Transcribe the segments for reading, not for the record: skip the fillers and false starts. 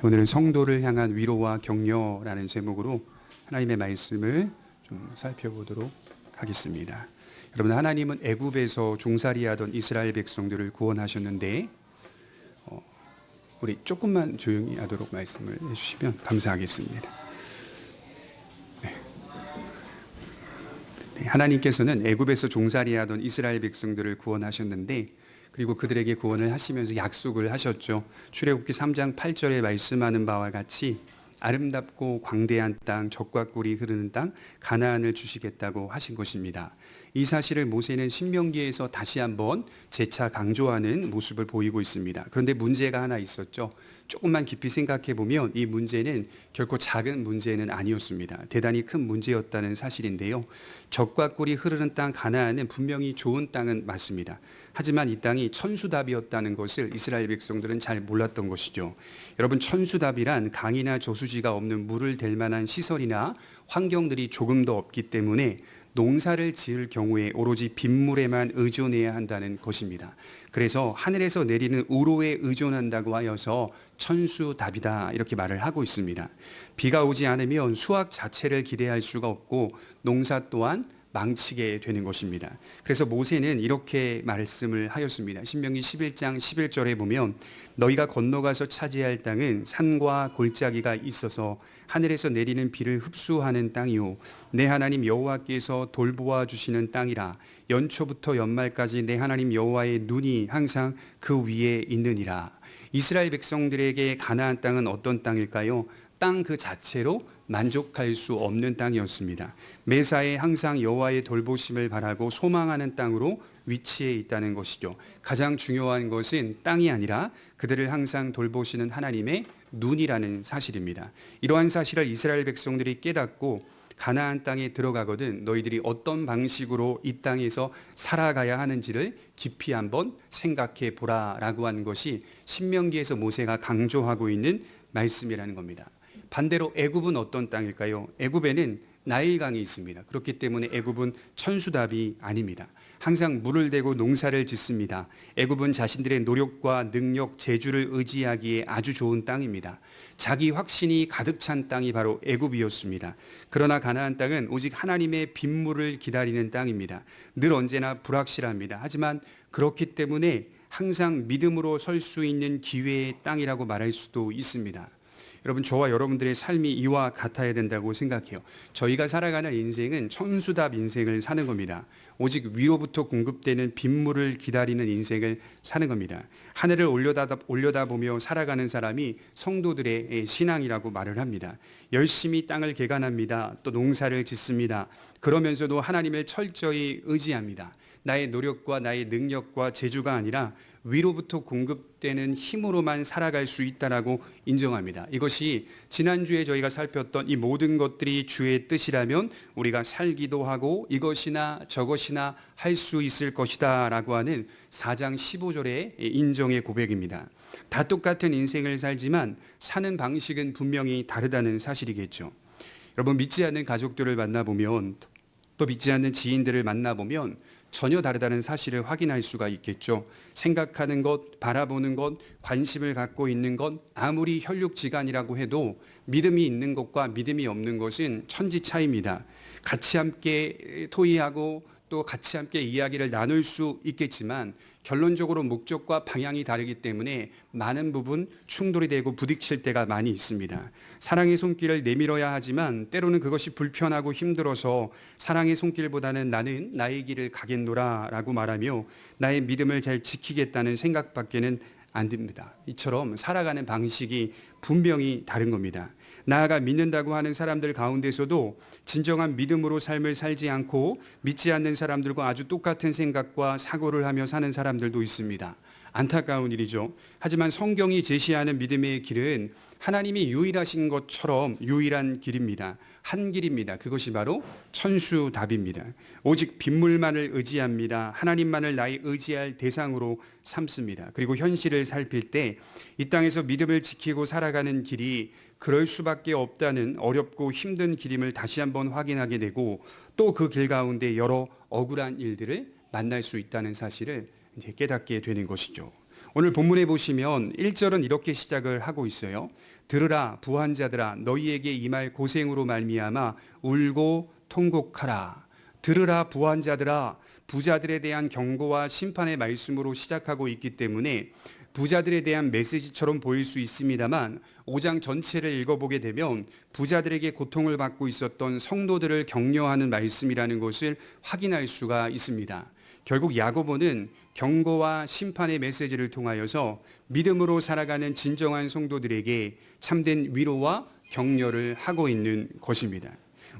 오늘은 성도를 향한 위로와 격려라는 제목으로 하나님의 말씀을 좀 살펴보도록 하겠습니다. 여러분, 하나님은 애굽에서 종살이하던 이스라엘 백성들을 구원하셨는데 우리 조금만 조용히 하도록 말씀을 해주시면 감사하겠습니다. 하나님께서는 애굽에서 종살이하던 이스라엘 백성들을 구원하셨는데, 그리고 그들에게 구원을 하시면서 약속을 하셨죠. 출애굽기 3장 8절에 말씀하는 바와 같이 아름답고 광대한 땅, 젖과 꿀이 흐르는 땅 가나안을 주시겠다고 하신 것입니다. 이 사실을 모세는 신명기에서 다시 한번 재차 강조하는 모습을 보이고 있습니다. 그런데 문제가 하나 있었죠. 조금만 깊이 생각해 보면 이 문제는 결코 작은 문제는 아니었습니다. 대단히 큰 문제였다는 사실인데요. 젖과 꿀이 흐르는 땅 가나안은 분명히 좋은 땅은 맞습니다. 하지만 이 땅이 천수답이었다는 것을 이스라엘 백성들은 잘 몰랐던 것이죠. 여러분, 천수답이란 강이나 저수지가 없는 물을 댈 만한 시설이나 환경들이 조금 더 없기 때문에 농사를 지을 경우에 오로지 빗물에만 의존해야 한다는 것입니다. 그래서 하늘에서 내리는 우로에 의존한다고 하여서 천수답이다 이렇게 말을 하고 있습니다. 비가 오지 않으면 수확 자체를 기대할 수가 없고 농사 또한 망치게 되는 것입니다. 그래서 모세는 이렇게 말씀을 하였습니다. 신명기 11장 11절에 보면 너희가 건너가서 차지할 땅은 산과 골짜기가 있어서 하늘에서 내리는 비를 흡수하는 땅이요 내 하나님 여호와께서 돌보아 주시는 땅이라. 연초부터 연말까지 내 하나님 여호와의 눈이 항상 그 위에 있느니라. 이스라엘 백성들에게 가나안 땅은 어떤 땅일까요? 땅 그 자체로 만족할 수 없는 땅이었습니다. 매사에 항상 여호와의 돌보심을 바라고 소망하는 땅으로 위치해 있다는 것이죠. 가장 중요한 것은 땅이 아니라 그들을 항상 돌보시는 하나님의 눈이라는 사실입니다. 이러한 사실을 이스라엘 백성들이 깨닫고 가나안 땅에 들어가거든 너희들이 어떤 방식으로 이 땅에서 살아가야 하는지를 깊이 한번 생각해 보라라고 하는 것이 신명기에서 모세가 강조하고 있는 말씀이라는 겁니다. 반대로 애굽은 어떤 땅일까요? 애굽에는 나일강이 있습니다. 그렇기 때문에 애굽은 천수답이 아닙니다. 항상 물을 대고 농사를 짓습니다. 애굽은 자신들의 노력과 능력, 재주를 의지하기에 아주 좋은 땅입니다. 자기 확신이 가득 찬 땅이 바로 애굽이었습니다. 그러나 가나안 땅은 오직 하나님의 빗물을 기다리는 땅입니다. 늘 언제나 불확실합니다. 하지만 그렇기 때문에 항상 믿음으로 설 수 있는 기회의 땅이라고 말할 수도 있습니다. 여러분, 저와 여러분들의 삶이 이와 같아야 된다고 생각해요. 저희가 살아가는 인생은 천수답 인생을 사는 겁니다. 오직 위로부터 공급되는 빗물을 기다리는 인생을 사는 겁니다. 하늘을 올려다보며 살아가는 사람이 성도들의 신앙이라고 말을 합니다. 열심히 땅을 개간합니다. 또 농사를 짓습니다. 그러면서도 하나님을 철저히 의지합니다. 나의 노력과 나의 능력과 재주가 아니라 위로부터 공급되는 힘으로만 살아갈 수 있다라고 인정합니다. 이것이 지난주에 저희가 살폈던 이 모든 것들이 주의 뜻이라면 우리가 살기도 하고 이것이나 저것이나 할 수 있을 것이다 라고 하는 4장 15절의 인정의 고백입니다. 다 똑같은 인생을 살지만 사는 방식은 분명히 다르다는 사실이겠죠. 여러분, 믿지 않는 가족들을 만나보면 또 믿지 않는 지인들을 만나보면 전혀 다르다는 사실을 확인할 수가 있겠죠. 생각하는 것, 바라보는 것, 관심을 갖고 있는 것, 아무리 혈육지간이라고 해도 믿음이 있는 것과 믿음이 없는 것은 천지 차이입니다. 같이 함께 토의하고 또 같이 함께 이야기를 나눌 수 있겠지만 결론적으로 목적과 방향이 다르기 때문에 많은 부분 충돌이 되고 부딪힐 때가 많이 있습니다. 사랑의 손길을 내밀어야 하지만 때로는 그것이 불편하고 힘들어서 사랑의 손길보다는 나는 나의 길을 가겠노라 라고 말하며 나의 믿음을 잘 지키겠다는 생각밖에는 안 듭니다. 이처럼 살아가는 방식이 분명히 다른 겁니다. 나아가 믿는다고 하는 사람들 가운데서도 진정한 믿음으로 삶을 살지 않고 믿지 않는 사람들과 아주 똑같은 생각과 사고를 하며 사는 사람들도 있습니다. 안타까운 일이죠. 하지만 성경이 제시하는 믿음의 길은 하나님이 유일하신 것처럼 유일한 길입니다. 한 길입니다. 그것이 바로 천수답입니다. 오직 빗물만을 의지합니다. 하나님만을 나의 의지할 대상으로 삼습니다. 그리고 현실을 살필 때 이 땅에서 믿음을 지키고 살아가는 길이 그럴 수밖에 없다는 어렵고 힘든 길임을 다시 한번 확인하게 되고 또 그 길 가운데 여러 억울한 일들을 만날 수 있다는 사실을 이제 깨닫게 되는 것이죠. 오늘 본문에 보시면 1절은 이렇게 시작을 하고 있어요. 들으라 부한 자들아 너희에게 임할 고생으로 말미암아 울고 통곡하라. 들으라 부한 자들아, 부자들에 대한 경고와 심판의 말씀으로 시작하고 있기 때문에 부자들에 대한 메시지처럼 보일 수 있습니다만 5장 전체를 읽어보게 되면 부자들에게 고통을 받고 있었던 성도들을 격려하는 말씀이라는 것을 확인할 수가 있습니다. 결국 야고보는 경고와 심판의 메시지를 통하여서 믿음으로 살아가는 진정한 성도들에게 참된 위로와 격려를 하고 있는 것입니다.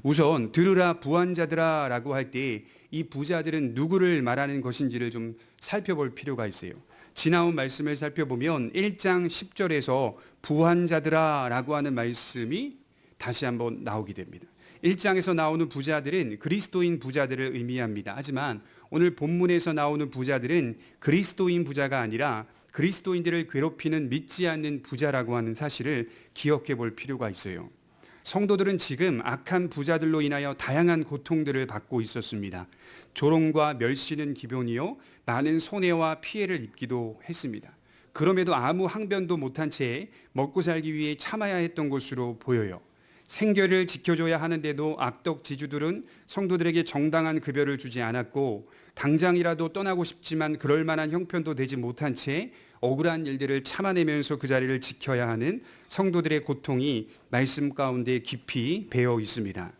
우선 들으라 부한 자들아 라고 할 때 이 부자들은 누구를 말하는 것인지를 좀 살펴볼 필요가 있어요. 지나온 말씀을 살펴보면 1장 10절에서 부한 자들아 라고 하는 말씀이 다시 한번 나오게 됩니다. 1장에서 나오는 부자들은 그리스도인 부자들을 의미합니다. 하지만 오늘 본문에서 나오는 부자들은 그리스도인 부자가 아니라 그리스도인들을 괴롭히는 믿지 않는 부자라고 하는 사실을 기억해 볼 필요가 있어요. 성도들은 지금 악한 부자들로 인하여 다양한 고통들을 받고 있었습니다. 조롱과 멸시는 기본이요 많은 손해와 피해를 입기도 했습니다. 그럼에도 아무 항변도 못한 채 먹고 살기 위해 참아야 했던 것으로 보여요. 생계를 지켜줘야 하는데도 악덕 지주들은 성도들에게 정당한 급여를 주지 않았고 당장이라도 떠나고 싶지만 그럴 만한 형편도 되지 못한 채 억울한 일들을 참아내면서 그 자리를 지켜야 하는 성도들의 고통이 말씀 가운데 깊이 배어 있습니다.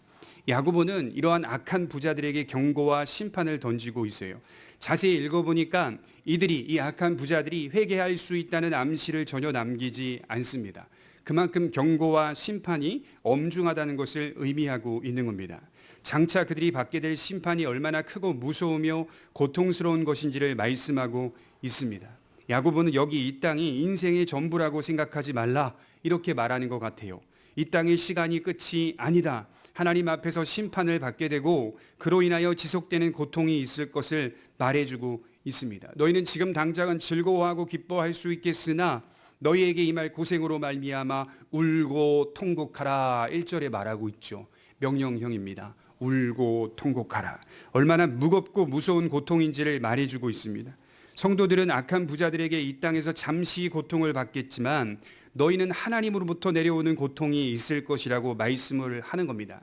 야고보는 이러한 악한 부자들에게 경고와 심판을 던지고 있어요. 자세히 읽어보니까 이 악한 부자들이 회개할 수 있다는 암시를 전혀 남기지 않습니다. 그만큼 경고와 심판이 엄중하다는 것을 의미하고 있는 겁니다. 장차 그들이 받게 될 심판이 얼마나 크고 무서우며 고통스러운 것인지를 말씀하고 있습니다. 야고보는 여기 이 땅이 인생의 전부라고 생각하지 말라 이렇게 말하는 것 같아요. 이 땅의 시간이 끝이 아니다. 하나님 앞에서 심판을 받게 되고 그로 인하여 지속되는 고통이 있을 것을 말해주고 있습니다. 너희는 지금 당장은 즐거워하고 기뻐할 수 있겠으나 너희에게 임할 고생으로 말미암아 울고 통곡하라 1절에 말하고 있죠. 명령형입니다. 울고 통곡하라. 얼마나 무겁고 무서운 고통인지를 말해주고 있습니다. 성도들은 악한 부자들에게 이 땅에서 잠시 고통을 받겠지만 너희는 하나님으로부터 내려오는 고통이 있을 것이라고 말씀을 하는 겁니다.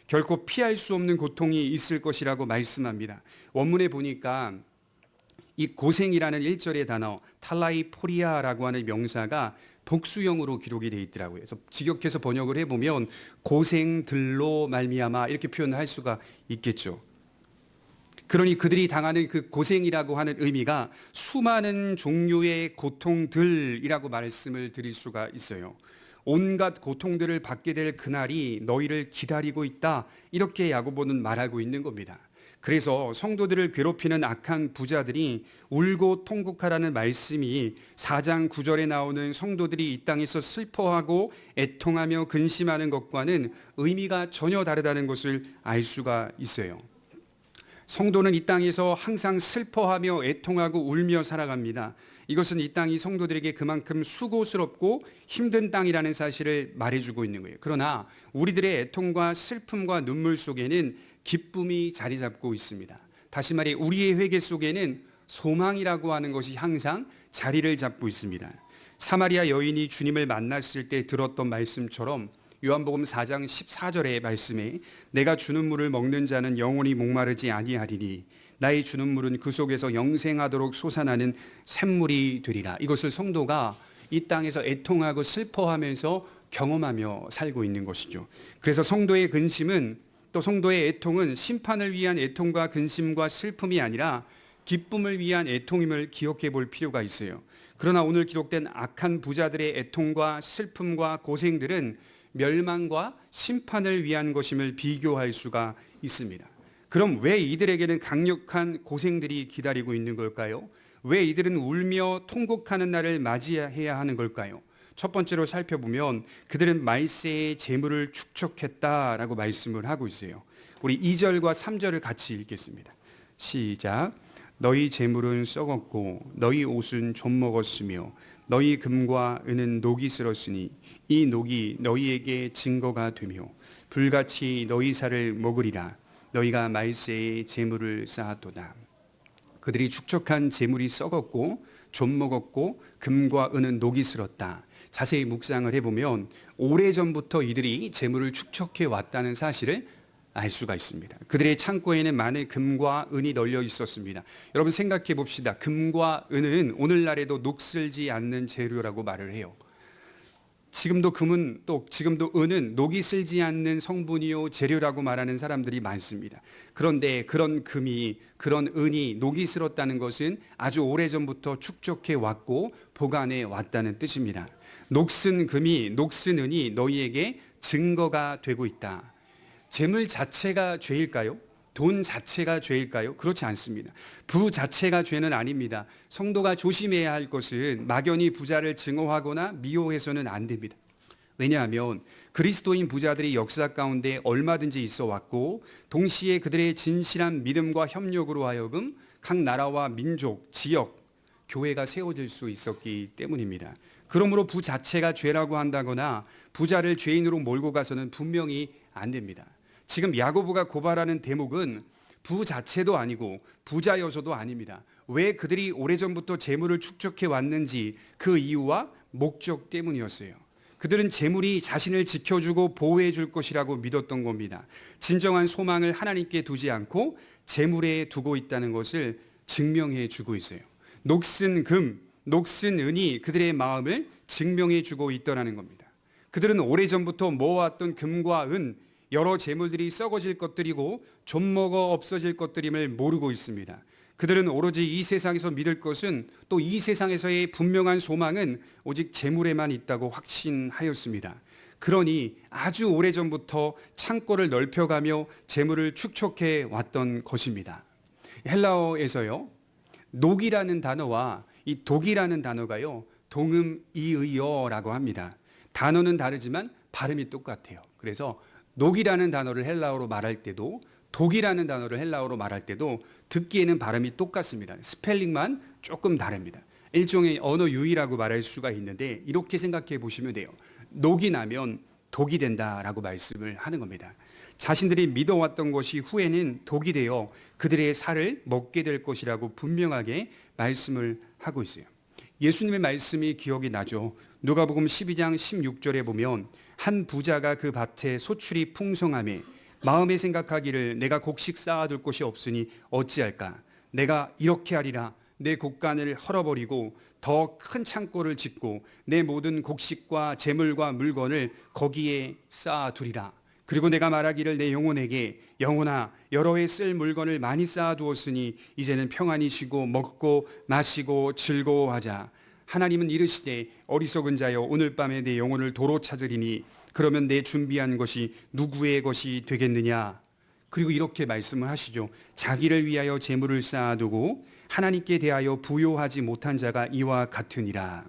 결코 피할 수 없는 고통이 있을 것이라고 말씀합니다. 원문에 보니까 이 고생이라는 1절의 단어 탈라이포리아라고 하는 명사가 복수형으로 기록이 되어 있더라고요. 그래서 직역해서 번역을 해보면 고생들로 말미암아 이렇게 표현할 수가 있겠죠. 그러니 그들이 당하는 그 고생이라고 하는 의미가 수많은 종류의 고통들이라고 말씀을 드릴 수가 있어요. 온갖 고통들을 받게 될 그날이 너희를 기다리고 있다. 이렇게 야고보는 말하고 있는 겁니다. 그래서 성도들을 괴롭히는 악한 부자들이 울고 통곡하라는 말씀이 4장 9절에 나오는 성도들이 이 땅에서 슬퍼하고 애통하며 근심하는 것과는 의미가 전혀 다르다는 것을 알 수가 있어요. 성도는 이 땅에서 항상 슬퍼하며 애통하고 울며 살아갑니다. 이것은 이 땅이 성도들에게 그만큼 수고스럽고 힘든 땅이라는 사실을 말해주고 있는 거예요. 그러나 우리들의 애통과 슬픔과 눈물 속에는 기쁨이 자리 잡고 있습니다. 다시 말해 우리의 회개 속에는 소망이라고 하는 것이 항상 자리를 잡고 있습니다. 사마리아 여인이 주님을 만났을 때 들었던 말씀처럼 요한복음 4장 14절의 말씀에 내가 주는 물을 먹는 자는 영원히 목마르지 아니하리니 나의 주는 물은 그 속에서 영생하도록 솟아나는 샘물이 되리라. 이것을 성도가 이 땅에서 애통하고 슬퍼하면서 경험하며 살고 있는 것이죠. 그래서 성도의 근심은 또 성도의 애통은 심판을 위한 애통과 근심과 슬픔이 아니라 기쁨을 위한 애통임을 기억해 볼 필요가 있어요. 그러나 오늘 기록된 악한 부자들의 애통과 슬픔과 고생들은 멸망과 심판을 위한 것임을 비교할 수가 있습니다. 그럼 왜 이들에게는 강력한 고생들이 기다리고 있는 걸까요? 왜 이들은 울며 통곡하는 날을 맞이해야 하는 걸까요? 첫 번째로 살펴보면 그들은 말세의 재물을 축적했다라고 말씀을 하고 있어요. 우리 2절과 3절을 같이 읽겠습니다. 시작. 너희 재물은 썩었고 너희 옷은 좀 먹었으며 너희 금과 은은 녹이 슬었으니 이 녹이 너희에게 증거가 되며 불같이 너희 살을 먹으리라. 너희가 말세에 재물을 쌓았도다. 그들이 축적한 재물이 썩었고 좀 먹었고 금과 은은 녹이 슬었다. 자세히 묵상을 해보면 오래전부터 이들이 재물을 축적해 왔다는 사실을 알 수가 있습니다. 그들의 창고에는 많은 금과 은이 널려 있었습니다. 여러분 생각해 봅시다. 금과 은은 오늘날에도 녹슬지 않는 재료라고 말을 해요. 지금도 금은 또 지금도 은은 녹이 슬지 않는 성분이요 재료라고 말하는 사람들이 많습니다. 그런데 그런 금이 그런 은이 녹이 슬었다는 것은 아주 오래전부터 축적해 왔고 보관해 왔다는 뜻입니다. 녹슨 금이 녹슨 은이 너희에게 증거가 되고 있다. 재물 자체가 죄일까요? 돈 자체가 죄일까요? 그렇지 않습니다. 부 자체가 죄는 아닙니다. 성도가 조심해야 할 것은 막연히 부자를 증오하거나 미워해서는 안 됩니다. 왜냐하면 그리스도인 부자들이 역사 가운데 얼마든지 있어 왔고 동시에 그들의 진실한 믿음과 협력으로 하여금 각 나라와 민족, 지역, 교회가 세워질 수 있었기 때문입니다. 그러므로 부 자체가 죄라고 한다거나 부자를 죄인으로 몰고 가서는 분명히 안 됩니다. 지금 야고보가 고발하는 대목은 부 자체도 아니고 부자여서도 아닙니다. 왜 그들이 오래전부터 재물을 축적해 왔는지 그 이유와 목적 때문이었어요. 그들은 재물이 자신을 지켜주고 보호해 줄 것이라고 믿었던 겁니다. 진정한 소망을 하나님께 두지 않고 재물에 두고 있다는 것을 증명해 주고 있어요. 녹슨 금, 녹슨 은이 그들의 마음을 증명해 주고 있더라는 겁니다. 그들은 오래전부터 모아왔던 금과 은, 여러 재물들이 썩어질 것들이고 좀 먹어 없어질 것들임을 모르고 있습니다. 그들은 오로지 이 세상에서 믿을 것은 또 이 세상에서의 분명한 소망은 오직 재물에만 있다고 확신하였습니다. 그러니 아주 오래전부터 창고를 넓혀가며 재물을 축적해 왔던 것입니다. 헬라어에서요, 녹이라는 단어와 이 독이라는 단어가요, 동음이의어라고 합니다. 단어는 다르지만 발음이 똑같아요. 그래서 녹이라는 단어를 헬라어로 말할 때도 독이라는 단어를 헬라어로 말할 때도 듣기에는 발음이 똑같습니다. 스펠링만 조금 다릅니다. 일종의 언어 유희라고 말할 수가 있는데 이렇게 생각해 보시면 돼요. 녹이 나면 독이 된다라고 말씀을 하는 겁니다. 자신들이 믿어왔던 것이 후에는 독이 되어 그들의 살을 먹게 될 것이라고 분명하게 말씀을 하고 있어요. 예수님의 말씀이 기억이 나죠. 누가복음 12장 16절에 보면 한 부자가 그 밭에 소출이 풍성하매 마음에 생각하기를 내가 곡식 쌓아둘 곳이 없으니 어찌할까? 내가 이렇게 하리라. 내 곡간을 헐어버리고 더 큰 창고를 짓고 내 모든 곡식과 재물과 물건을 거기에 쌓아두리라. 그리고 내가 말하기를 내 영혼에게 영혼아 여러 해 쓸 물건을 많이 쌓아두었으니 이제는 평안히 쉬고 먹고 마시고 즐거워하자. 하나님은 이르시되 어리석은 자여 오늘 밤에 내 영혼을 도로 찾으리니 그러면 내 준비한 것이 누구의 것이 되겠느냐. 그리고 이렇게 말씀을 하시죠. 자기를 위하여 재물을 쌓아두고 하나님께 대하여 부요하지 못한 자가 이와 같으니라.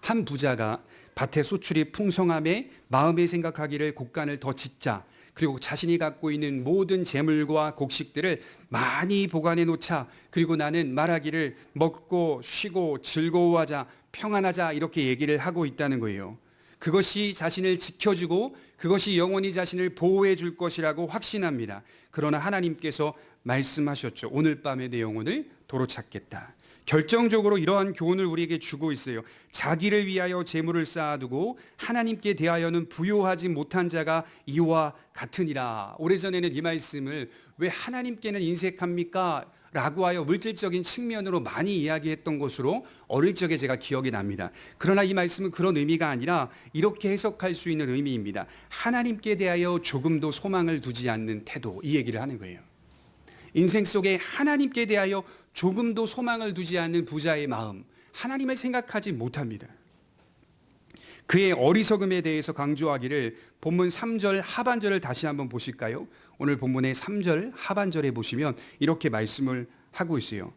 한 부자가 밭에 소출이 풍성함에 마음에 생각하기를 곡간을 더 짓자. 그리고 자신이 갖고 있는 모든 재물과 곡식들을 많이 보관해 놓자. 그리고 나는 말하기를 먹고 쉬고 즐거워하자, 평안하자 이렇게 얘기를 하고 있다는 거예요. 그것이 자신을 지켜주고 그것이 영원히 자신을 보호해 줄 것이라고 확신합니다. 그러나 하나님께서 말씀하셨죠. 오늘 밤에 내 영혼을 도로 찾겠다. 결정적으로 이러한 교훈을 우리에게 주고 있어요. 자기를 위하여 재물을 쌓아두고 하나님께 대하여는 부요하지 못한 자가 이와 같으니라. 오래전에는 이 말씀을 왜 하나님께는 인색합니까? 라고 하여 물질적인 측면으로 많이 이야기했던 것으로 어릴 적에 제가 기억이 납니다. 그러나 이 말씀은 그런 의미가 아니라 이렇게 해석할 수 있는 의미입니다. 하나님께 대하여 조금도 소망을 두지 않는 태도, 이 얘기를 하는 거예요. 인생 속에 하나님께 대하여 조금도 소망을 두지 않는 부자의 마음, 하나님을 생각하지 못합니다. 그의 어리석음에 대해서 강조하기를 본문 3절 하반절을 다시 한번 보실까요? 오늘 본문의 3절 하반절에 보시면 이렇게 말씀을 하고 있어요.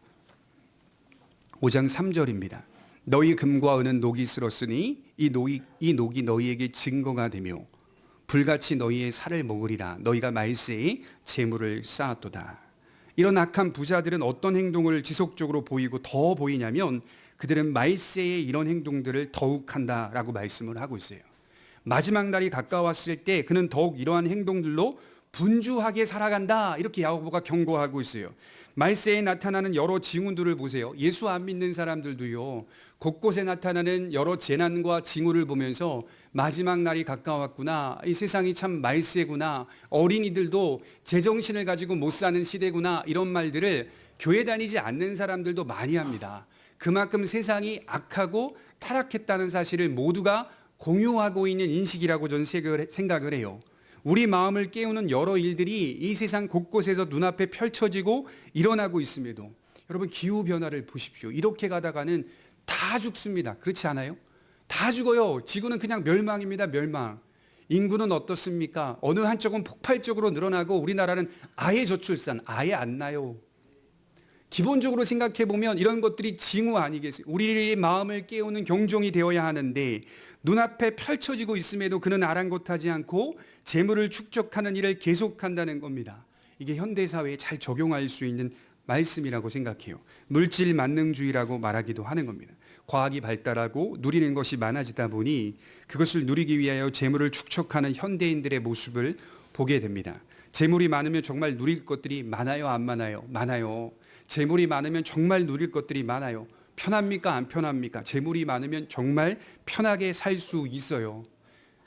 5장 3절입니다. 너희 금과 은은 녹이 슬었으니 이 녹이 너희에게 증거가 되며 불같이 너희의 살을 먹으리라. 너희가 말세에 재물을 쌓았도다. 이런 악한 부자들은 어떤 행동을 지속적으로 보이고 더 보이냐면 그들은 말세에 이런 행동들을 더욱 한다라고 말씀을 하고 있어요. 마지막 날이 가까웠을 때 그는 더욱 이러한 행동들로 분주하게 살아간다. 이렇게 야고보가 경고하고 있어요. 말세에 나타나는 여러 징후들을 보세요. 예수 안 믿는 사람들도요, 곳곳에 나타나는 여러 재난과 징후를 보면서 마지막 날이 가까웠구나, 이 세상이 참 말세구나, 어린이들도 제정신을 가지고 못 사는 시대구나, 이런 말들을 교회 다니지 않는 사람들도 많이 합니다. 그만큼 세상이 악하고 타락했다는 사실을 모두가 공유하고 있는 인식이라고 저는 생각을 해요. 우리 마음을 깨우는 여러 일들이 이 세상 곳곳에서 눈앞에 펼쳐지고 일어나고 있음에도, 여러분 기후변화를 보십시오. 이렇게 가다가는 다 죽습니다. 그렇지 않아요? 다 죽어요. 지구는 그냥 멸망입니다. 멸망. 인구는 어떻습니까? 어느 한쪽은 폭발적으로 늘어나고 우리나라는 아예 저출산, 아예 안 나요. 기본적으로 생각해 보면 이런 것들이 징후 아니겠어요? 우리의 마음을 깨우는 경종이 되어야 하는데 눈앞에 펼쳐지고 있음에도 그는 아랑곳하지 않고 재물을 축적하는 일을 계속한다는 겁니다. 이게 현대사회에 잘 적용할 수 있는 말씀이라고 생각해요. 물질 만능주의라고 말하기도 하는 겁니다. 과학이 발달하고 누리는 것이 많아지다 보니 그것을 누리기 위하여 재물을 축적하는 현대인들의 모습을 보게 됩니다. 재물이 많으면 정말 누릴 것들이 많아요, 안 많아요? 많아요. 재물이 많으면 정말 누릴 것들이 많아요. 편합니까? 안 편합니까? 재물이 많으면 정말 편하게 살 수 있어요.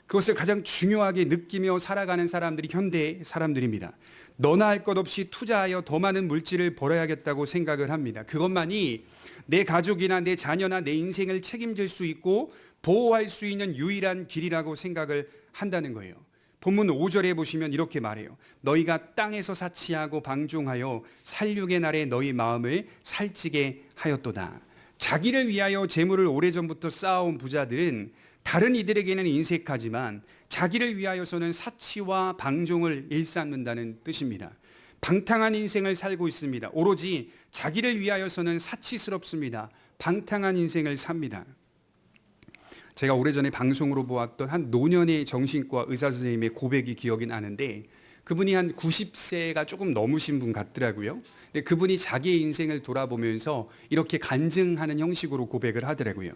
그것을 가장 중요하게 느끼며 살아가는 사람들이 현대 사람들입니다. 너나 할 것 없이 투자하여 더 많은 물질을 벌어야겠다고 생각을 합니다. 그것만이 내 가족이나 내 자녀나 내 인생을 책임질 수 있고 보호할 수 있는 유일한 길이라고 생각을 한다는 거예요. 본문 5절에 보시면 이렇게 말해요. 너희가 땅에서 사치하고 방종하여 살육의 날에 너희 마음을 살찌게 하였도다. 자기를 위하여 재물을 오래전부터 쌓아온 부자들은 다른 이들에게는 인색하지만 자기를 위하여서는 사치와 방종을 일삼는다는 뜻입니다. 방탕한 인생을 살고 있습니다. 오로지 자기를 위하여서는 사치스럽습니다. 방탕한 인생을 삽니다. 제가 오래전에 방송으로 보았던 한 노년의 정신과 의사 선생님의 고백이 기억이 나는데, 그분이 한 90세가 조금 넘으신 분 같더라고요. 근데 그분이 자기의 인생을 돌아보면서 이렇게 간증하는 형식으로 고백을 하더라고요.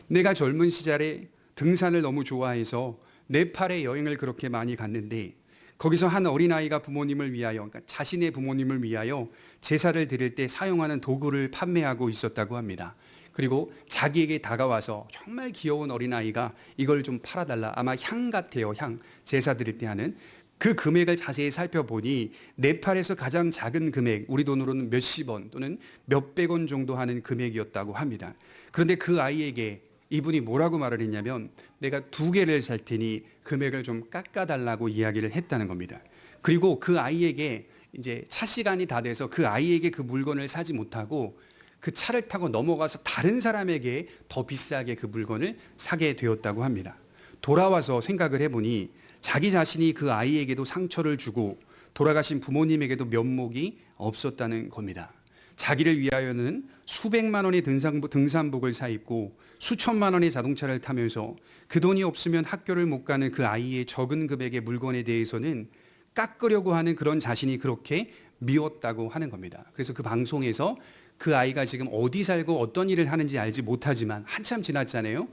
내가 젊은 시절에 등산을 너무 좋아해서 네팔에 여행을 그렇게 많이 갔는데, 거기서 한 어린아이가 부모님을 위하여, 그러니까 자신의 부모님을 위하여 제사를 드릴 때 사용하는 도구를 판매하고 있었다고 합니다. 그리고 자기에게 다가와서 정말 귀여운 어린아이가 이걸 좀 팔아달라. 아마 향 같아요. 향. 제사 드릴 때 하는. 그 금액을 자세히 살펴보니 네팔에서 가장 작은 금액, 우리 돈으로는 몇십 원 또는 몇백 원 정도 하는 금액이었다고 합니다. 그런데 그 아이에게 이분이 뭐라고 말을 했냐면, 내가 2개를 살 테니 금액을 좀 깎아달라고 이야기를 했다는 겁니다. 그리고 그 아이에게 이제 차 시간이 다 돼서 그 아이에게 그 물건을 사지 못하고 그 차를 타고 넘어가서 다른 사람에게 더 비싸게 그 물건을 사게 되었다고 합니다. 돌아와서 생각을 해보니 자기 자신이 그 아이에게도 상처를 주고 돌아가신 부모님에게도 면목이 없었다는 겁니다. 자기를 위하여는 수백만 원의 등산복을 사 입고 수천만 원의 자동차를 타면서 그 돈이 없으면 학교를 못 가는 그 아이의 적은 금액의 물건에 대해서는 깎으려고 하는 그런 자신이 그렇게 미웠다고 하는 겁니다. 그래서 그 방송에서 그 아이가 지금 어디 살고 어떤 일을 하는지 알지 못하지만 한참 지났잖아요.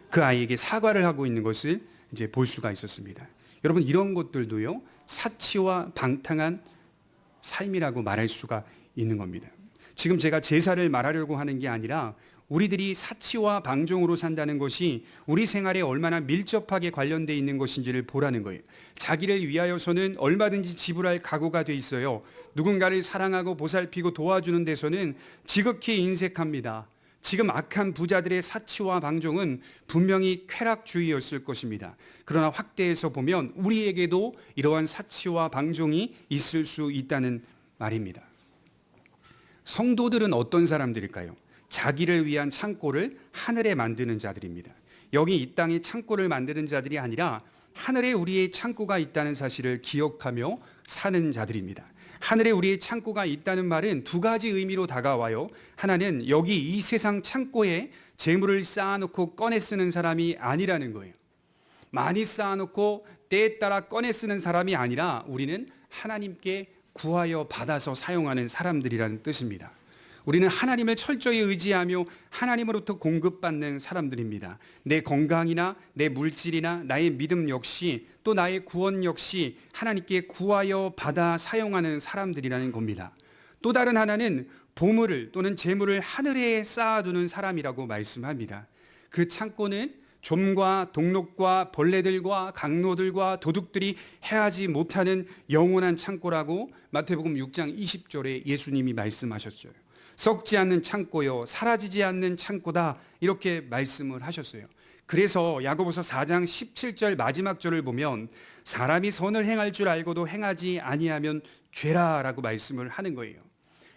그 아이에게 사과를 하고 있는 것을 이제 볼 수가 있었습니다. 여러분, 이런 것들도요, 사치와 방탕한 삶이라고 말할 수가 있는 겁니다. 지금 제가 제사를 말하려고 하는 게 아니라 우리들이 사치와 방종으로 산다는 것이 우리 생활에 얼마나 밀접하게 관련되어 있는 것인지를 보라는 거예요. 자기를 위하여서는 얼마든지 지불할 각오가 돼 있어요. 누군가를 사랑하고 보살피고 도와주는 데서는 지극히 인색합니다. 지금 악한 부자들의 사치와 방종은 분명히 쾌락주의였을 것입니다. 그러나 확대해서 보면 우리에게도 이러한 사치와 방종이 있을 수 있다는 말입니다. 성도들은 어떤 사람들일까요? 자기를 위한 창고를 하늘에 만드는 자들입니다. 여기 이 땅에 창고를 만드는 자들이 아니라 하늘에 우리의 창고가 있다는 사실을 기억하며 사는 자들입니다. 하늘에 우리의 창고가 있다는 말은 2가지 의미로 다가와요. 하나는 여기 이 세상 창고에 재물을 쌓아놓고 꺼내 쓰는 사람이 아니라는 거예요. 많이 쌓아놓고 때에 따라 꺼내 쓰는 사람이 아니라 우리는 하나님께 구하여 받아서 사용하는 사람들이라는 뜻입니다. 우리는 하나님을 철저히 의지하며 하나님으로부터 공급받는 사람들입니다. 내 건강이나 내 물질이나 나의 믿음 역시 또 나의 구원 역시 하나님께 구하여 받아 사용하는 사람들이라는 겁니다. 또 다른 하나는 보물을 또는 재물을 하늘에 쌓아두는 사람이라고 말씀합니다. 그 창고는 좀과 동록과 벌레들과 강노들과 도둑들이 해하지 못하는 영원한 창고라고 마태복음 6장 20절에 예수님이 말씀하셨어요. 썩지 않는 창고요, 사라지지 않는 창고다, 이렇게 말씀을 하셨어요. 그래서 야고보서 4장 17절 마지막 절을 보면 사람이 선을 행할 줄 알고도 행하지 아니하면 죄라라고 말씀을 하는 거예요.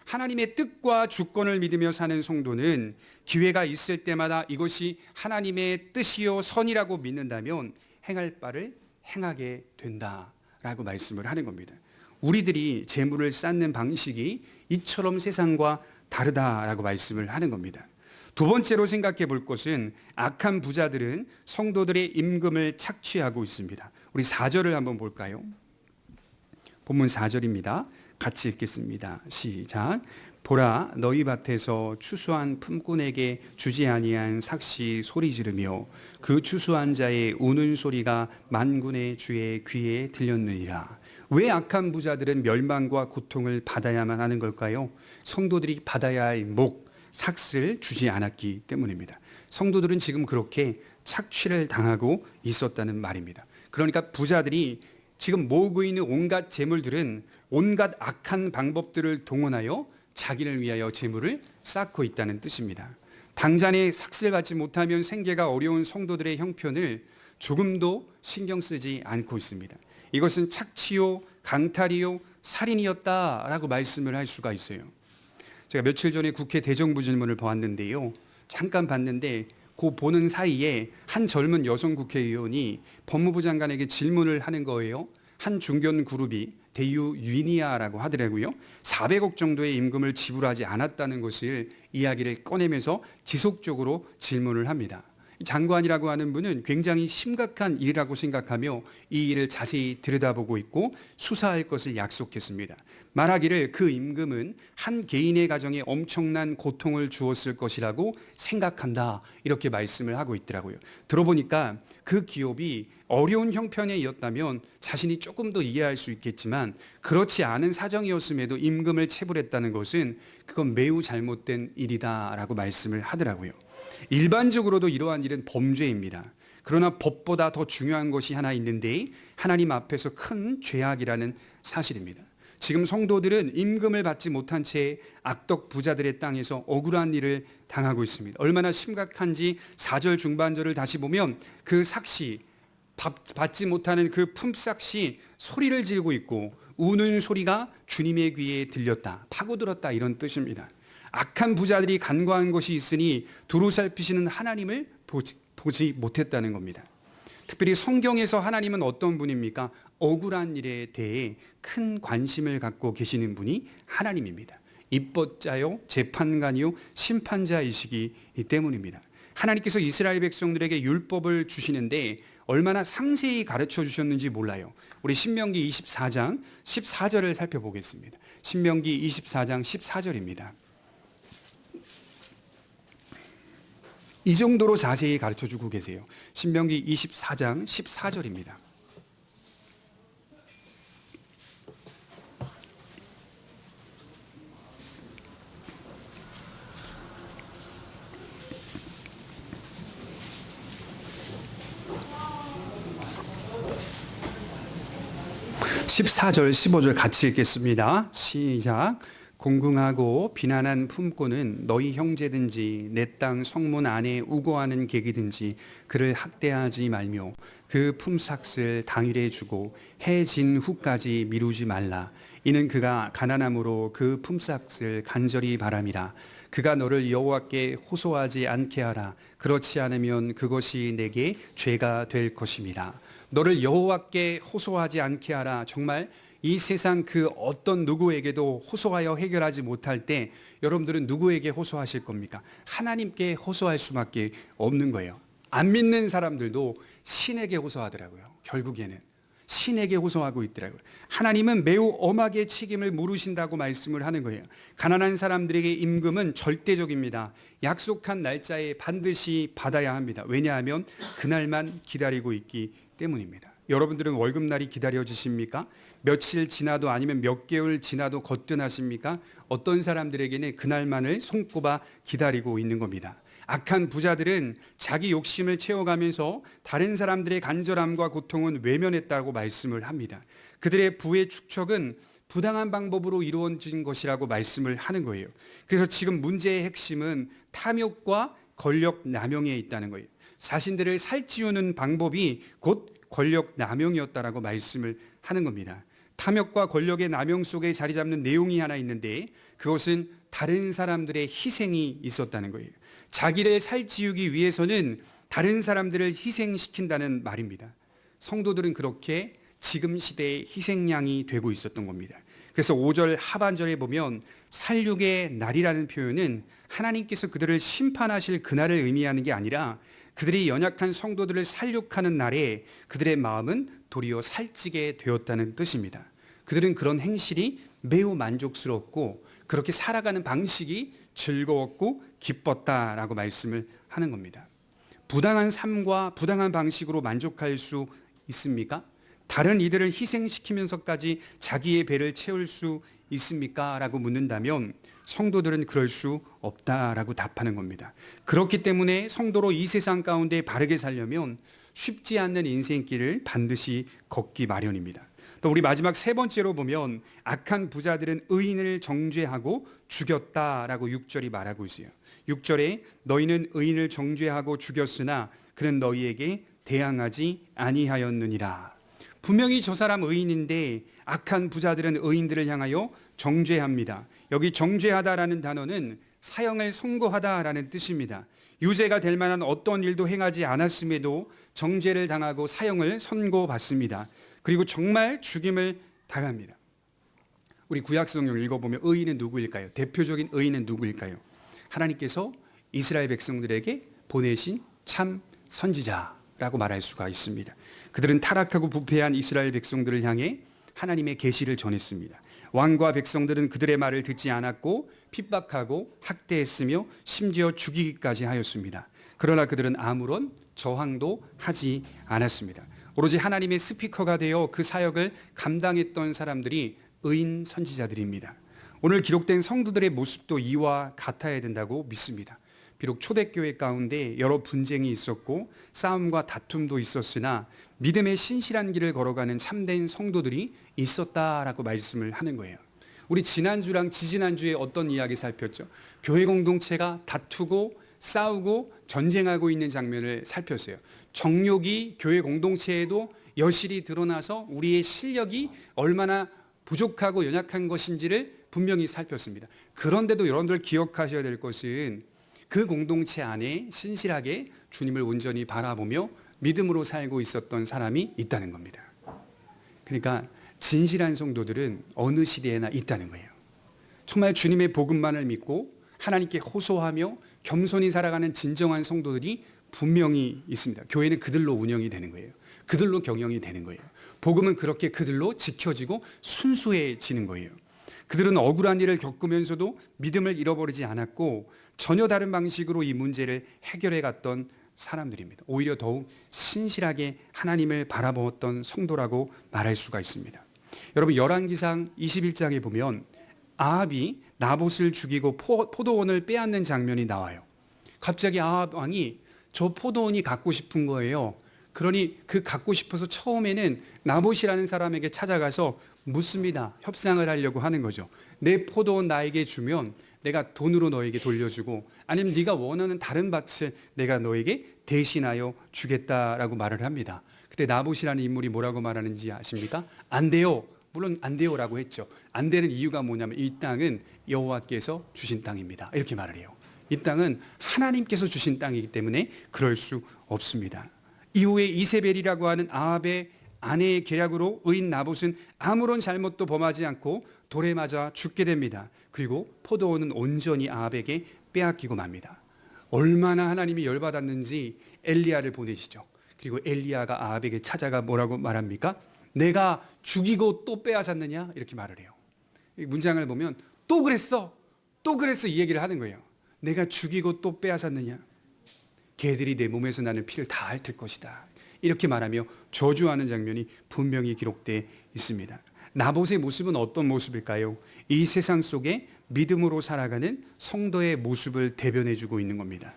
하나님의 뜻과 주권을 믿으며 사는 성도는 기회가 있을 때마다 이것이 하나님의 뜻이요 선이라고 믿는다면 행할 바를 행하게 된다라고 말씀을 하는 겁니다. 우리들이 재물을 쌓는 방식이 이처럼 세상과 다르다라고 말씀을 하는 겁니다. 두 번째로 생각해 볼 것은 악한 부자들은 성도들의 임금을 착취하고 있습니다. 우리 4절을 한번 볼까요? 본문 4절입니다. 같이 읽겠습니다. 시작. 보라, 너희 밭에서 추수한 품꾼에게 주지 아니한 삭시 소리 지르며 그 추수한 자의 우는 소리가 만군의 주의 귀에 들렸느니라. 왜 악한 부자들은 멸망과 고통을 받아야만 하는 걸까요? 성도들이 받아야 할 삭을 주지 않았기 때문입니다. 성도들은 지금 그렇게 착취를 당하고 있었다는 말입니다. 그러니까 부자들이 지금 모으고 있는 온갖 재물들은 온갖 악한 방법들을 동원하여 자기를 위하여 재물을 쌓고 있다는 뜻입니다. 당장에 삭슬 받지 못하면 생계가 어려운 성도들의 형편을 조금도 신경 쓰지 않고 있습니다. 이것은 착취요, 강탈이요, 살인이었다라고 말씀을 할 수가 있어요. 제가 며칠 전에 국회 대정부 질문을 보았는데요. 잠깐 봤는데 그 보는 사이에 한 젊은 여성 국회의원이 법무부 장관에게 질문을 하는 거예요. 한 중견 그룹이 대유 위니아라고 하더라고요. 400억 정도의 임금을 지불하지 않았다는 것을 이야기를 꺼내면서 지속적으로 질문을 합니다. 장관이라고 하는 분은 굉장히 심각한 일이라고 생각하며 이 일을 자세히 들여다보고 있고 수사할 것을 약속했습니다. 말하기를 그 임금은 한 개인의 가정에 엄청난 고통을 주었을 것이라고 생각한다, 이렇게 말씀을 하고 있더라고요. 들어보니까 그 기업이 어려운 형편이었다면 자신이 조금 더 이해할 수 있겠지만 그렇지 않은 사정이었음에도 임금을 체불했다는 것은 그건 매우 잘못된 일이다라고 말씀을 하더라고요. 일반적으로도 이러한 일은 범죄입니다. 그러나 법보다 더 중요한 것이 하나 있는데 하나님 앞에서 큰 죄악이라는 사실입니다. 지금 성도들은 임금을 받지 못한 채 악덕 부자들의 땅에서 억울한 일을 당하고 있습니다. 얼마나 심각한지 4절 중반절을 다시 보면 그 삭시, 받지 못하는 그 품삯이 소리를 지르고 있고 우는 소리가 주님의 귀에 들렸다, 파고들었다, 이런 뜻입니다. 악한 부자들이 간과한 것이 있으니 두루 살피시는 하나님을 보지 못했다는 겁니다. 특별히 성경에서 하나님은 어떤 분입니까? 억울한 일에 대해 큰 관심을 갖고 계시는 분이 하나님입니다. 입법자요, 재판관이요, 심판자이시기 때문입니다. 하나님께서 이스라엘 백성들에게 율법을 주시는데 얼마나 상세히 가르쳐 주셨는지 몰라요. 우리 신명기 24장 14절을 살펴보겠습니다. 신명기 24장 14절입니다. 이 정도로 자세히 가르쳐 주고 계세요. 신명기 24장 14절입니다. (14절) (15절) 같이 읽겠습니다. 시작. 공궁하고 비난한 품꾼은 너희 형제든지 내 땅 성문 안에 우거하는 객이든지 그를 학대하지 말며 그 품삯을 당일에 주고 해 진 후까지 미루지 말라. 이는 그가 가난함으로 그 품삯을 간절히 바람이라. 그가 너를 여호와께 호소하지 않게 하라. 그렇지 않으면 그것이 내게 죄가 될 것임이라. 너를 여호와께 호소하지 않게 하라. 정말 이 세상 그 어떤 누구에게도 호소하여 해결하지 못할 때 여러분들은 누구에게 호소하실 겁니까? 하나님께 호소할 수밖에 없는 거예요. 안 믿는 사람들도 신에게 호소하더라고요. 결국에는 신에게 호소하고 있더라고요. 하나님은 매우 엄하게 책임을 물으신다고 말씀을 하는 거예요. 가난한 사람들에게 임금은 절대적입니다. 약속한 날짜에 반드시 받아야 합니다. 왜냐하면 그날만 기다리고 있기 때문입니다. 여러분들은 월급날이 기다려지십니까? 며칠 지나도 아니면 몇 개월 지나도 거뜬하십니까? 어떤 사람들에게는 그날만을 손꼽아 기다리고 있는 겁니다. 악한 부자들은 자기 욕심을 채워가면서 다른 사람들의 간절함과 고통은 외면했다고 말씀을 합니다. 그들의 부의 축적은 부당한 방법으로 이루어진 것이라고 말씀을 하는 거예요. 그래서 지금 문제의 핵심은 탐욕과 권력 남용에 있다는 거예요. 자신들을 살찌우는 방법이 곧 권력 남용이었다라고 말씀을 하는 겁니다. 탐욕과 권력의 남용 속에 자리 잡는 내용이 하나 있는데 그것은 다른 사람들의 희생이 있었다는 거예요. 자기를 살찌우기 위해서는 다른 사람들을 희생시킨다는 말입니다. 성도들은 그렇게 지금 시대의 희생양이 되고 있었던 겁니다. 그래서 5절 하반절에 보면 살육의 날이라는 표현은 하나님께서 그들을 심판하실 그날을 의미하는 게 아니라 그들이 연약한 성도들을 살육하는 날에 그들의 마음은 도리어 살찌게 되었다는 뜻입니다. 그들은 그런 행실이 매우 만족스럽고 그렇게 살아가는 방식이 즐거웠고 기뻤다라고 말씀을 하는 겁니다. 부당한 삶과 부당한 방식으로 만족할 수 있습니까? 다른 이들을 희생시키면서까지 자기의 배를 채울 수 있습니까? 라고 묻는다면 성도들은 그럴 수 없다라고 답하는 겁니다. 그렇기 때문에 성도로 이 세상 가운데 바르게 살려면 쉽지 않는 인생길을 반드시 걷기 마련입니다. 또 우리 마지막 세 번째로 보면 악한 부자들은 의인을 정죄하고 죽였다라고 6절이 말하고 있어요. 6절에 너희는 의인을 정죄하고 죽였으나 그는 너희에게 대항하지 아니하였느니라. 분명히 저 사람 의인인데 악한 부자들은 의인들을 향하여 정죄합니다. 여기 정죄하다라는 단어는 사형을 선고하다라는 뜻입니다. 유죄가 될 만한 어떤 일도 행하지 않았음에도 정죄를 당하고 사형을 선고받습니다. 그리고 정말 죽임을 당합니다. 우리 구약성경 읽어보면 의인은 누구일까요? 대표적인 의인은 누구일까요? 하나님께서 이스라엘 백성들에게 보내신 참 선지자라고 말할 수가 있습니다. 그들은 타락하고 부패한 이스라엘 백성들을 향해 하나님의 계시를 전했습니다. 왕과 백성들은 그들의 말을 듣지 않았고 핍박하고 학대했으며 심지어 죽이기까지 하였습니다. 그러나 그들은 아무런 저항도 하지 않았습니다. 오로지 하나님의 스피커가 되어 그 사역을 감당했던 사람들이 의인 선지자들입니다. 오늘 기록된 성도들의 모습도 이와 같아야 된다고 믿습니다. 비록 초대교회 가운데 여러 분쟁이 있었고 싸움과 다툼도 있었으나 믿음의 신실한 길을 걸어가는 참된 성도들이 있었다라고 말씀을 하는 거예요. 우리 지난주랑 지지난주에 어떤 이야기 살폈죠? 교회 공동체가 다투고 싸우고 전쟁하고 있는 장면을 살폈어요. 정욕이 교회 공동체에도 여실히 드러나서 우리의 실력이 얼마나 부족하고 연약한 것인지를 분명히 살폈습니다. 그런데도 여러분들 기억하셔야 될 것은 그 공동체 안에 신실하게 주님을 온전히 바라보며 믿음으로 살고 있었던 사람이 있다는 겁니다. 그러니까 진실한 성도들은 어느 시대에나 있다는 거예요. 정말 주님의 복음만을 믿고 하나님께 호소하며 겸손히 살아가는 진정한 성도들이 분명히 있습니다. 교회는 그들로 운영이 되는 거예요. 그들로 경영이 되는 거예요. 복음은 그렇게 그들로 지켜지고 순수해지는 거예요. 그들은 억울한 일을 겪으면서도 믿음을 잃어버리지 않았고 전혀 다른 방식으로 이 문제를 해결해 갔던 사람들입니다. 오히려 더욱 신실하게 하나님을 바라보았던 성도라고 말할 수가 있습니다. 여러분 열왕기상 21장에 보면 아합이 나봇을 죽이고 포도원을 빼앗는 장면이 나와요. 갑자기 아합 왕이 저 포도원이 갖고 싶은 거예요. 그러니 그 갖고 싶어서 처음에는 나봇이라는 사람에게 찾아가서 묻습니다. 협상을 하려고 하는 거죠. 내 포도원 나에게 주면 내가 돈으로 너에게 돌려주고 아니면 네가 원하는 다른 밭을 내가 너에게 대신하여 주겠다라고 말을 합니다. 그때 나봇이라는 인물이 뭐라고 말하는지 아십니까? 안 돼요. 물론 안 돼요라고 했죠. 안 되는 이유가 뭐냐면 이 땅은 여호와께서 주신 땅입니다. 이렇게 말을 해요. 이 땅은 하나님께서 주신 땅이기 때문에 그럴 수 없습니다. 이후에 이세벨이라고 하는 아합의 아내의 계략으로 의인 나봇은 아무런 잘못도 범하지 않고 돌에 맞아 죽게 됩니다. 그리고 포도원은 온전히 아합에게 빼앗기고 맙니다. 얼마나 하나님이 열받았는지 엘리야를 보내시죠. 그리고 엘리야가 아합에게 찾아가 뭐라고 말합니까? 내가 죽이고 또 빼앗았느냐? 이렇게 말을 해요. 이 문장을 보면 또 그랬어 이 얘기를 하는 거예요. 내가 죽이고 또 빼앗았느냐? 개들이 내 몸에서 나는 피를 다 핥을 것이다. 이렇게 말하며 저주하는 장면이 분명히 기록되어 있습니다. 나봇의 모습은 어떤 모습일까요? 이 세상 속에 믿음으로 살아가는 성도의 모습을 대변해주고 있는 겁니다.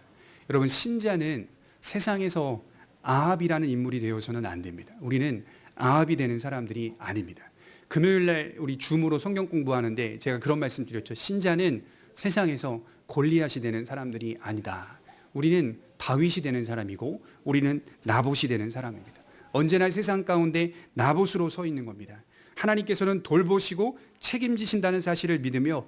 여러분, 신자는 세상에서 아합이라는 인물이 되어서는 안 됩니다. 우리는 아합이 되는 사람들이 아닙니다. 금요일날 우리 줌으로 성경 공부하는데 제가 그런 말씀 드렸죠. 신자는 세상에서 골리앗이 되는 사람들이 아니다. 우리는 다윗이 되는 사람이고 우리는 나봇이 되는 사람입니다. 언제나 세상 가운데 나봇으로 서 있는 겁니다. 하나님께서는 돌보시고 책임지신다는 사실을 믿으며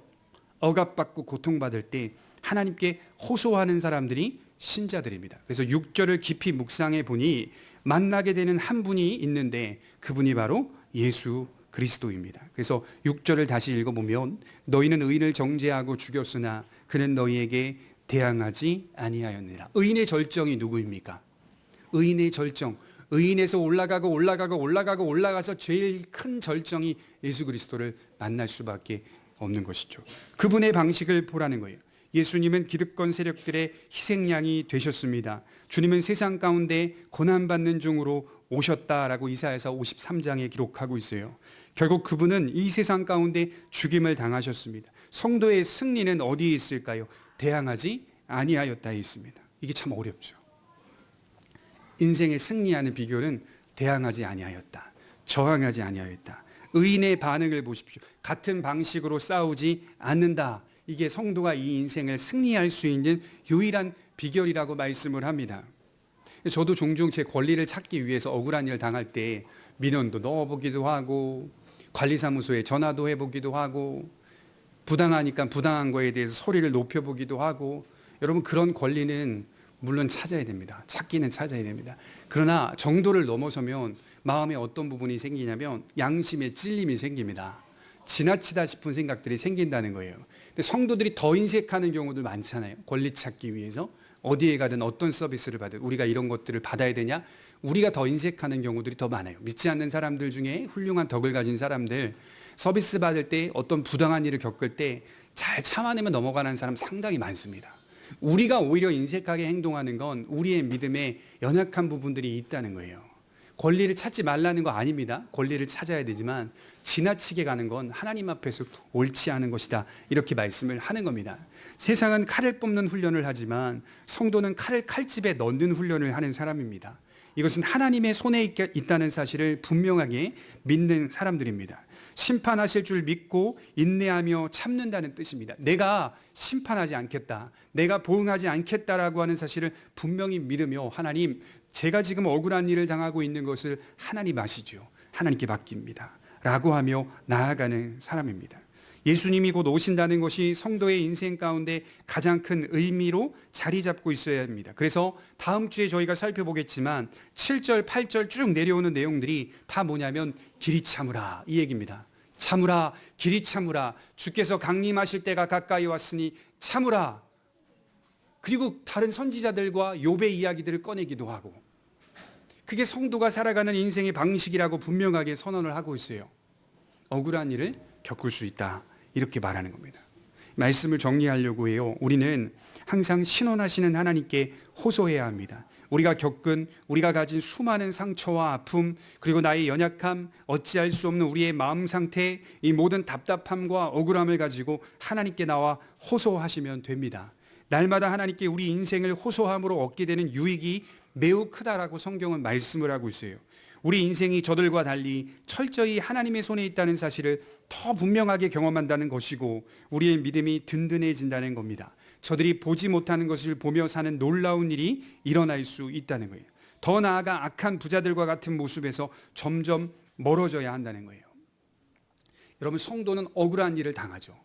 억압받고 고통받을 때 하나님께 호소하는 사람들이 신자들입니다. 그래서 6절을 깊이 묵상해 보니 만나게 되는 한 분이 있는데 그분이 바로 예수 그리스도입니다. 그래서 6절을 다시 읽어보면 너희는 의인을 정죄하고 죽였으나 그는 너희에게 대항하지 아니하였느니라. 의인의 절정이 누구입니까? 의인의 절정. 의인에서 올라가서 제일 큰 절정이 예수 그리스도를 만날 수밖에 없는 것이죠. 그분의 방식을 보라는 거예요. 예수님은 기득권 세력들의 희생양이 되셨습니다. 주님은 세상 가운데 고난받는 종으로 오셨다라고 이사야서 53장에 기록하고 있어요. 결국 그분은 이 세상 가운데 죽임을 당하셨습니다. 성도의 승리는 어디에 있을까요? 대항하지 아니하였다에 있습니다. 이게 참 어렵죠. 인생의 승리하는 비결은 대항하지 아니하였다. 저항하지 아니하였다. 의인의 반응을 보십시오. 같은 방식으로 싸우지 않는다. 이게 성도가 이 인생을 승리할 수 있는 유일한 비결이라고 말씀을 합니다. 저도 종종 제 권리를 찾기 위해서 억울한 일을 당할 때 민원도 넣어보기도 하고 관리사무소에 전화도 해보기도 하고 부당하니까 부당한 거에 대해서 소리를 높여보기도 하고 여러분 그런 권리는 물론 찾아야 됩니다. 찾기는 찾아야 됩니다. 그러나 정도를 넘어서면 마음에 어떤 부분이 생기냐면 양심의 찔림이 생깁니다. 지나치다 싶은 생각들이 생긴다는 거예요. 근데 성도들이 더 인색하는 경우도 많잖아요. 권리 찾기 위해서 어디에 가든 어떤 서비스를 받든 우리가 이런 것들을 받아야 되냐? 우리가 더 인색하는 경우들이 더 많아요. 믿지 않는 사람들 중에 훌륭한 덕을 가진 사람들 서비스 받을 때 어떤 부당한 일을 겪을 때 잘 참아내면 넘어가는 사람 상당히 많습니다. 우리가 오히려 인색하게 행동하는 건 우리의 믿음에 연약한 부분들이 있다는 거예요. 권리를 찾지 말라는 거 아닙니다. 권리를 찾아야 되지만 지나치게 가는 건 하나님 앞에서 옳지 않은 것이다. 이렇게 말씀을 하는 겁니다. 세상은 칼을 뽑는 훈련을 하지만 성도는 칼을 칼집에 넣는 훈련을 하는 사람입니다. 이것은 하나님의 손에 있다는 사실을 분명하게 믿는 사람들입니다. 심판하실 줄 믿고 인내하며 참는다는 뜻입니다. 내가 심판하지 않겠다. 내가 보응하지 않겠다라고 하는 사실을 분명히 믿으며 하나님, 제가 지금 억울한 일을 당하고 있는 것을 하나님 아시죠. 하나님께 맡깁니다. 라고 하며 나아가는 사람입니다. 예수님이 곧 오신다는 것이 성도의 인생 가운데 가장 큰 의미로 자리 잡고 있어야 합니다. 그래서 다음 주에 저희가 살펴보겠지만 7절, 8절 쭉 내려오는 내용들이 다 뭐냐면 길이 참으라 이 얘기입니다. 참으라, 길이 참으라. 주께서 강림하실 때가 가까이 왔으니 참으라. 그리고 다른 선지자들과 욥의 이야기들을 꺼내기도 하고 그게 성도가 살아가는 인생의 방식이라고 분명하게 선언을 하고 있어요. 억울한 일을 겪을 수 있다. 이렇게 말하는 겁니다. 말씀을 정리하려고 해요. 우리는 항상 신원하시는 하나님께 호소해야 합니다. 우리가 가진 수많은 상처와 아픔, 그리고 나의 연약함, 어찌할 수 없는 우리의 마음 상태, 이 모든 답답함과 억울함을 가지고 하나님께 나와 호소하시면 됩니다. 날마다 하나님께 우리 인생을 호소함으로 얻게 되는 유익이 매우 크다라고 성경은 말씀을 하고 있어요. 우리 인생이 저들과 달리 철저히 하나님의 손에 있다는 사실을 더 분명하게 경험한다는 것이고 우리의 믿음이 든든해진다는 겁니다. 저들이 보지 못하는 것을 보며 사는 놀라운 일이 일어날 수 있다는 거예요. 더 나아가 악한 부자들과 같은 모습에서 점점 멀어져야 한다는 거예요. 여러분, 성도는 억울한 일을 당하죠.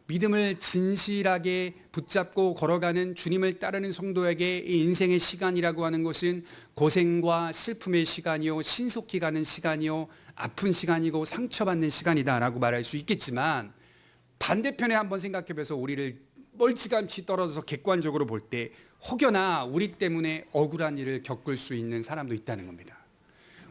믿음을 진실하게 붙잡고 걸어가는 주님을 따르는 성도에게 이 인생의 시간이라고 하는 것은 고생과 슬픔의 시간이요, 신속히 가는 시간이요, 아픈 시간이고 상처받는 시간이다라고 말할 수 있겠지만 반대편에 한번 생각해봐서 우리를 멀찌감치 떨어져서 객관적으로 볼 때 혹여나 우리 때문에 억울한 일을 겪을 수 있는 사람도 있다는 겁니다.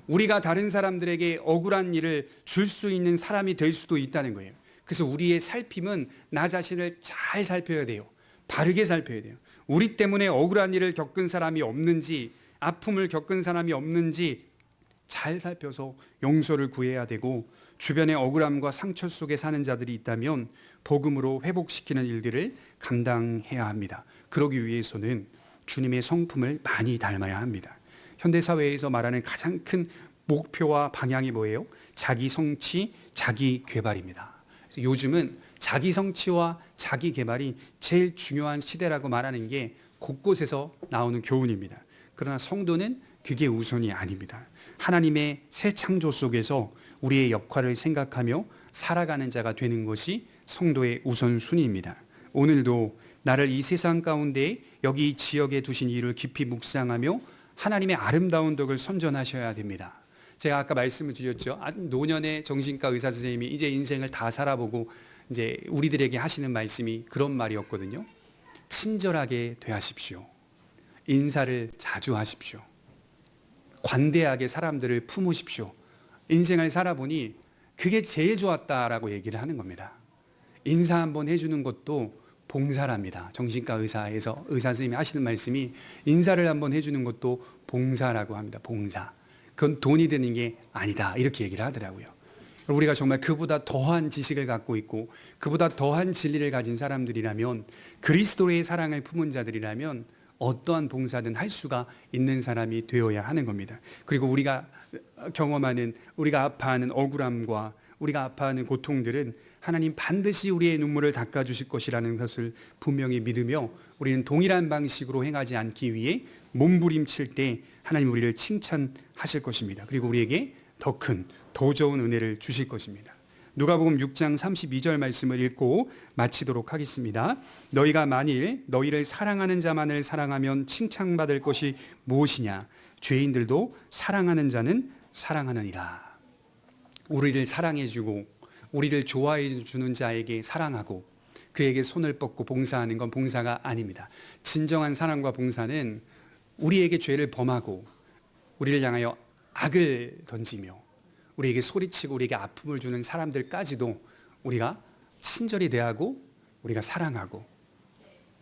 우리가 다른 사람들에게 억울한 일을 줄 수 있는 사람이 될 수도 있다는 거예요. 그래서 우리의 살핌은 나 자신을 잘 살펴야 돼요. 바르게 살펴야 돼요. 우리 때문에 억울한 일을 겪은 사람이 없는지 아픔을 겪은 사람이 없는지 잘 살펴서 용서를 구해야 되고, 주변의 억울함과 상처 속에 사는 자들이 있다면 복음으로 회복시키는 일들을 감당해야 합니다. 그러기 위해서는 주님의 성품을 많이 닮아야 합니다. 현대사회에서 말하는 가장 큰 목표와 방향이 뭐예요? 자기 성취, 자기 개발입니다. 그래서 요즘은 자기 성취와 자기 개발이 제일 중요한 시대라고 말하는 게 곳곳에서 나오는 교훈입니다. 그러나 성도는 그게 우선이 아닙니다. 하나님의 새 창조 속에서 우리의 역할을 생각하며 살아가는 자가 되는 것이 성도의 우선순위입니다. 오늘도 나를 이 세상 가운데 여기 지역에 두신 이를 깊이 묵상하며 하나님의 아름다운 덕을 선전하셔야 됩니다. 제가 아까 말씀을 드렸죠. 노년의 정신과 의사 선생님이 이제 인생을 다 살아보고 이제 우리들에게 하시는 말씀이 그런 말이었거든요. 친절하게 대하십시오. 인사를 자주 하십시오. 관대하게 사람들을 품으십시오. 인생을 살아보니 그게 제일 좋았다라고 얘기를 하는 겁니다. 인사 한번 해주는 것도 봉사랍니다. 정신과 의사에서 의사 선생님이 하시는 말씀이 인사를 한번 해주는 것도 봉사라고 합니다. 봉사. 그건 돈이 드는 게 아니다. 이렇게 얘기를 하더라고요. 우리가 정말 그보다 더한 지식을 갖고 있고 그보다 더한 진리를 가진 사람들이라면, 그리스도의 사랑을 품은 자들이라면 어떠한 봉사든 할 수가 있는 사람이 되어야 하는 겁니다. 그리고 우리가 경험하는, 우리가 아파하는 억울함과 우리가 아파하는 고통들은 하나님 반드시 우리의 눈물을 닦아주실 것이라는 것을 분명히 믿으며, 우리는 동일한 방식으로 행하지 않기 위해 몸부림칠 때 하나님 우리를 칭찬하실 것입니다. 그리고 우리에게 더 큰, 더 좋은 은혜를 주실 것입니다. 누가복음 6장 32절 말씀을 읽고 마치도록 하겠습니다. 너희가 만일 너희를 사랑하는 자만을 사랑하면 칭찬받을 것이 무엇이냐? 죄인들도 사랑하는 자는 사랑하느니라. 우리를 사랑해주고 우리를 좋아해 주는 자에게 사랑하고 그에게 손을 뻗고 봉사하는 건 봉사가 아닙니다. 진정한 사랑과 봉사는 우리에게 죄를 범하고 우리를 향하여 악을 던지며 우리에게 소리치고 우리에게 아픔을 주는 사람들까지도 우리가 친절히 대하고 우리가 사랑하고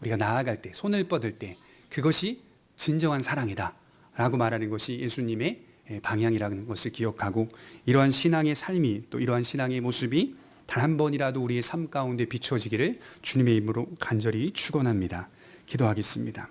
우리가 나아갈 때, 손을 뻗을 때, 그것이 진정한 사랑이다 라고 말하는 것이 예수님의 방향이라는 것을 기억하고, 이러한 신앙의 삶이, 또 이러한 신앙의 모습이 단 한 번이라도 우리의 삶 가운데 비춰지기를 주님의 이름으로 간절히 축원합니다. 기도하겠습니다.